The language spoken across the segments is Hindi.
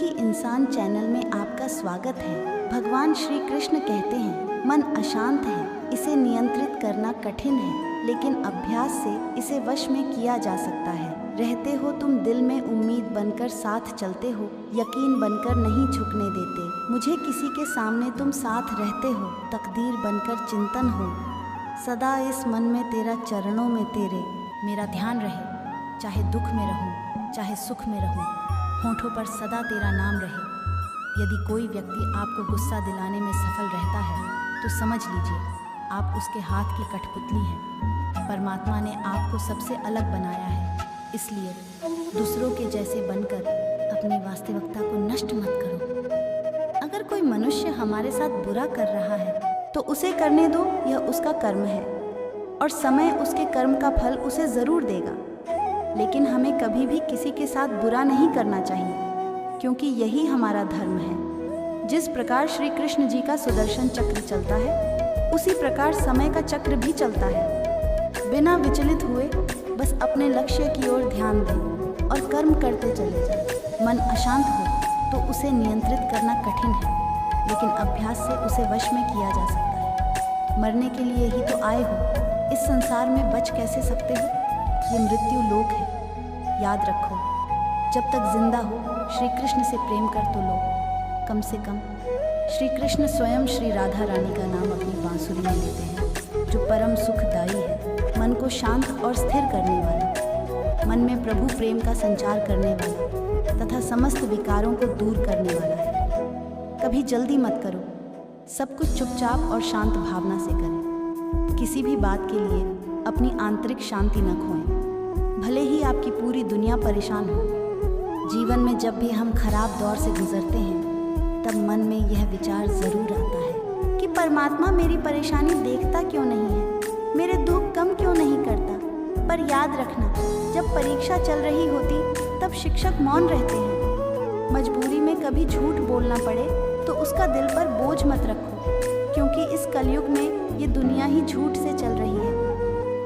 दुखी इंसान चैनल में आपका स्वागत है। भगवान श्री कृष्ण कहते हैं, मन अशांत है, इसे नियंत्रित करना कठिन है, लेकिन अभ्यास से इसे वश में किया जा सकता है। रहते हो तुम दिल में उम्मीद बनकर, साथ चलते हो यकीन बनकर, नहीं झुकने देते मुझे किसी के सामने, तुम साथ रहते हो तकदीर बनकर, चिंतन हो सदा इस मन में तेरा, चरणों में तेरे मेरा ध्यान रहे। चाहे दुख में रहूं चाहे सुख में रहूं, होठों पर सदा तेरा नाम रहे। यदि कोई व्यक्ति आपको गुस्सा दिलाने में सफल रहता है तो समझ लीजिए आप उसके हाथ की कठपुतली हैं। परमात्मा ने आपको सबसे अलग बनाया है, इसलिए दूसरों के जैसे बनकर अपनी वास्तविकता को नष्ट मत करो। अगर कोई मनुष्य हमारे साथ बुरा कर रहा है तो उसे करने दो, यह उसका कर्म है और समय उसके कर्म का फल उसे ज़रूर देगा। लेकिन हमें कभी भी किसी के साथ बुरा नहीं करना चाहिए, क्योंकि यही हमारा धर्म है। जिस प्रकार श्री कृष्ण जी का सुदर्शन चक्र चलता है, उसी प्रकार समय का चक्र भी चलता है। बिना विचलित हुए बस अपने लक्ष्य की ओर ध्यान दें और कर्म करते चले जाएं। मन अशांत हो तो उसे नियंत्रित करना कठिन है, लेकिन अभ्यास से उसे वश में किया जा सकता है। मरने के लिए ही तो आए हो, इस संसार में बच कैसे सकते हो? ये मृत्यु लोक है, याद रखो। जब तक जिंदा हो श्री कृष्ण से प्रेम कर तो लो। कम से कम श्री कृष्ण स्वयं श्री राधा रानी का नाम अपनी बांसुरी में लेते हैं, जो परम सुखदायी है, मन को शांत और स्थिर करने वाला, मन में प्रभु प्रेम का संचार करने वाला तथा समस्त विकारों को दूर करने वाला है। कभी जल्दी मत करो, सब कुछ चुपचाप और शांत भावना से करें। किसी भी बात के लिए अपनी आंतरिक शांति न खोएं, भले ही आपकी पूरी दुनिया परेशान हो। जीवन में जब भी हम खराब दौर से गुजरते हैं, तब मन में यह विचार ज़रूर आता है कि परमात्मा मेरी परेशानी देखता क्यों नहीं है, मेरे दुख कम क्यों नहीं करता। पर याद रखना, जब परीक्षा चल रही होती तब शिक्षक मौन रहते हैं। मजबूरी में कभी झूठ बोलना पड़े तो उसका दिल पर बोझ मत रखो, क्योंकि इस कलयुग में ये दुनिया ही झूठ से चल रही है।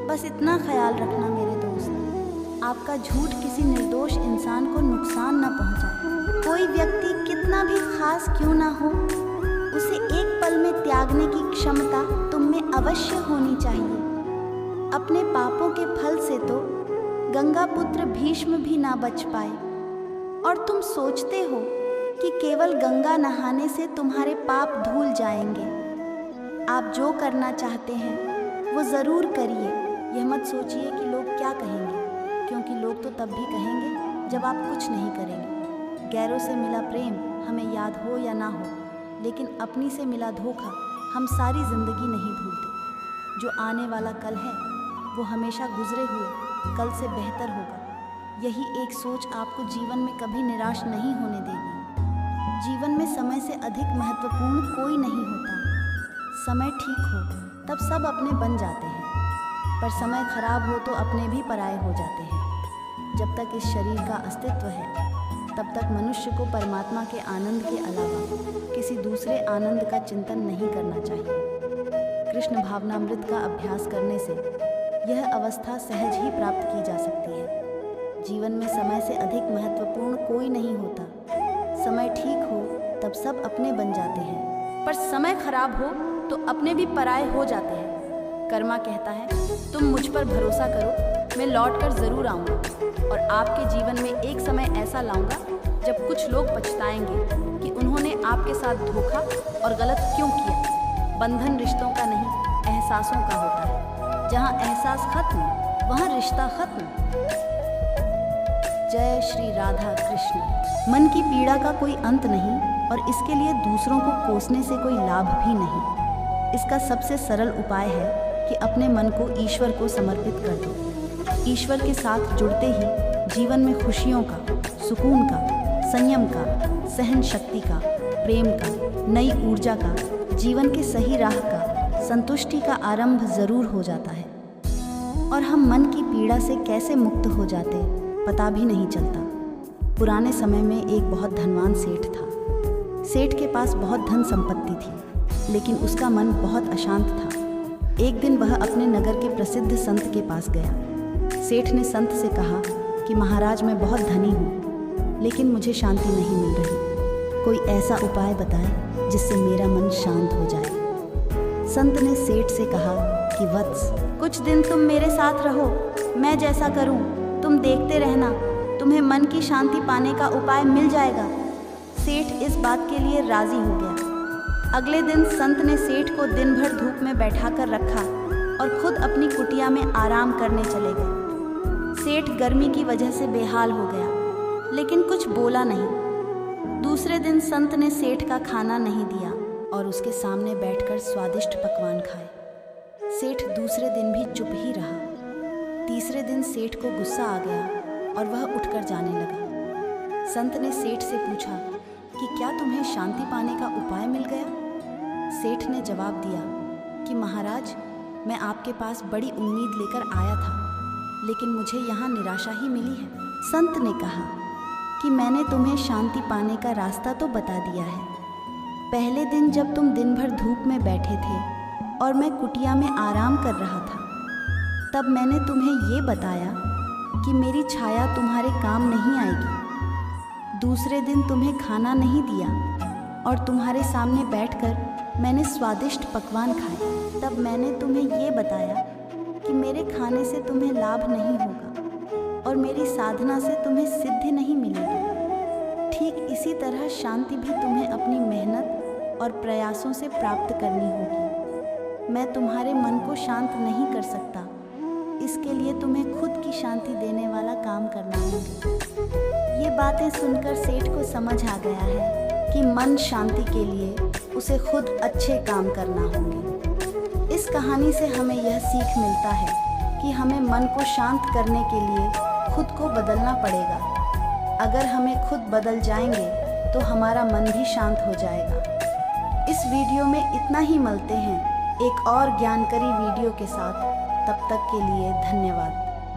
बस इतना ख्याल रखना मेरे दोस्त, आपका झूठ किसी निर्दोष इंसान को नुकसान न पहुंचाए। कोई व्यक्ति कितना भी खास क्यों ना हो, उसे एक पल में त्यागने की क्षमता तुम में अवश्य होनी चाहिए। अपने पापों के फल से तो गंगा पुत्र भीष्म भी ना बच पाए, और तुम सोचते हो कि केवल गंगा नहाने से तुम्हारे पाप धुल जाएंगे। आप जो करना चाहते हैं वो ज़रूर करिए। यह मत सोचिए कि लोग क्या कहेंगे, क्योंकि लोग तो तब भी कहेंगे जब आप कुछ नहीं करेंगे। गैरों से मिला प्रेम हमें याद हो या ना हो, लेकिन अपनी से मिला धोखा हम सारी ज़िंदगी नहीं भूलते। जो आने वाला कल है वो हमेशा गुजरे हुए कल से बेहतर होगा। यही एक सोच आपको जीवन में कभी निराश नहीं होने देगी। जीवन में समय से अधिक महत्वपूर्ण कोई नहीं होता। समय ठीक हो तब सब अपने बन जाते हैं, पर समय खराब हो तो अपने भी पराये हो जाते हैं। जब तक इस शरीर का अस्तित्व है तब तक मनुष्य को परमात्मा के आनंद के अलावा किसी दूसरे आनंद का चिंतन नहीं करना चाहिए। कृष्ण भावनामृत का अभ्यास करने से यह अवस्था सहज ही प्राप्त की जा सकती है। जीवन में समय से अधिक महत्वपूर्ण कोई नहीं होता। समय ठीक हो तब सब अपने बन जाते हैं, पर समय खराब हो तो अपने भी पराये हो जाते हैं। कर्मा कहता है, तुम मुझ पर भरोसा करो, मैं लौट कर ज़रूर आऊँगा और आपके जीवन में एक समय ऐसा लाऊंगा जब कुछ लोग पछताएंगे कि उन्होंने आपके साथ धोखा और गलत क्यों किया। बंधन रिश्तों का नहीं, एहसासों का होता है। जहाँ एहसास खत्म वहाँ रिश्ता खत्म। जय श्री राधा कृष्ण। मन की पीड़ा का कोई अंत नहीं और इसके लिए दूसरों को कोसने से कोई लाभ भी नहीं। इसका सबसे सरल उपाय है कि अपने मन को ईश्वर को समर्पित कर दो। ईश्वर के साथ जुड़ते ही जीवन में खुशियों का, सुकून का, संयम का, सहन शक्ति का, प्रेम का, नई ऊर्जा का, जीवन के सही राह का, संतुष्टि का आरंभ ज़रूर हो जाता है। और हम मन की पीड़ा से कैसे मुक्त हो जाते पता भी नहीं चलता। पुराने समय में एक बहुत धनवान सेठ था। सेठ के पास बहुत धन संपत्ति थी, लेकिन उसका मन बहुत अशांत था। एक दिन वह अपने नगर के प्रसिद्ध संत के पास गया। सेठ ने संत से कहा कि महाराज, मैं बहुत धनी हूँ, लेकिन मुझे शांति नहीं मिल रही। कोई ऐसा उपाय बताए जिससे मेरा मन शांत हो जाए। संत ने सेठ से कहा कि वत्स, कुछ दिन तुम मेरे साथ रहो, मैं जैसा करूं तुम देखते रहना, तुम्हें मन की शांति पाने का उपाय मिल जाएगा। सेठ इस बात के लिए राजी हो गया। अगले दिन संत ने सेठ को दिन भर धूप में बैठाकर रखा और खुद अपनी कुटिया में आराम करने चले गए। सेठ गर्मी की वजह से बेहाल हो गया, लेकिन कुछ बोला नहीं। दूसरे दिन संत ने सेठ का खाना नहीं दिया और उसके सामने बैठकर स्वादिष्ट पकवान खाए। सेठ दूसरे दिन भी चुप ही रहा। तीसरे दिन सेठ को गुस्सा आ गया और वह उठकर जाने लगा। संत ने सेठ से पूछा कि क्या तुम्हें शांति पाने का उपाय मिल गया? सेठ ने जवाब दिया कि महाराज, मैं आपके पास बड़ी उम्मीद लेकर आया था, लेकिन मुझे यहाँ निराशा ही मिली है। संत ने कहा कि मैंने तुम्हें शांति पाने का रास्ता तो बता दिया है। पहले दिन जब तुम दिन भर धूप में बैठे थे और मैं कुटिया में आराम कर रहा था, तब मैंने तुम्हें ये बताया कि मेरी छाया तुम्हारे काम नहीं आएगी। दूसरे दिन तुम्हें खाना नहीं दिया और तुम्हारे सामने बैठकर मैंने स्वादिष्ट पकवान खाए। तब मैंने तुम्हें ये बताया कि मेरे खाने से तुम्हें लाभ नहीं होगा और मेरी साधना से तुम्हें सिद्धि नहीं मिलेगी। ठीक इसी तरह शांति भी तुम्हें अपनी मेहनत और प्रयासों से प्राप्त करनी होगी। मैं तुम्हारे मन को शांत नहीं कर सकता, इसके लिए तुम्हें खुद की शांति देने वाला काम करना होगा। ये बातें सुनकर सेठ को समझ आ गया है कि मन शांति के लिए उसे खुद अच्छे काम करना होंगे। इस कहानी से हमें यह सीख मिलता है कि हमें मन को शांत करने के लिए खुद को बदलना पड़ेगा। अगर हमें खुद बदल जाएंगे तो हमारा मन भी शांत हो जाएगा। इस वीडियो में इतना ही। मिलते हैं एक और ज्ञानकारी वीडियो के साथ। तब तक के लिए धन्यवाद।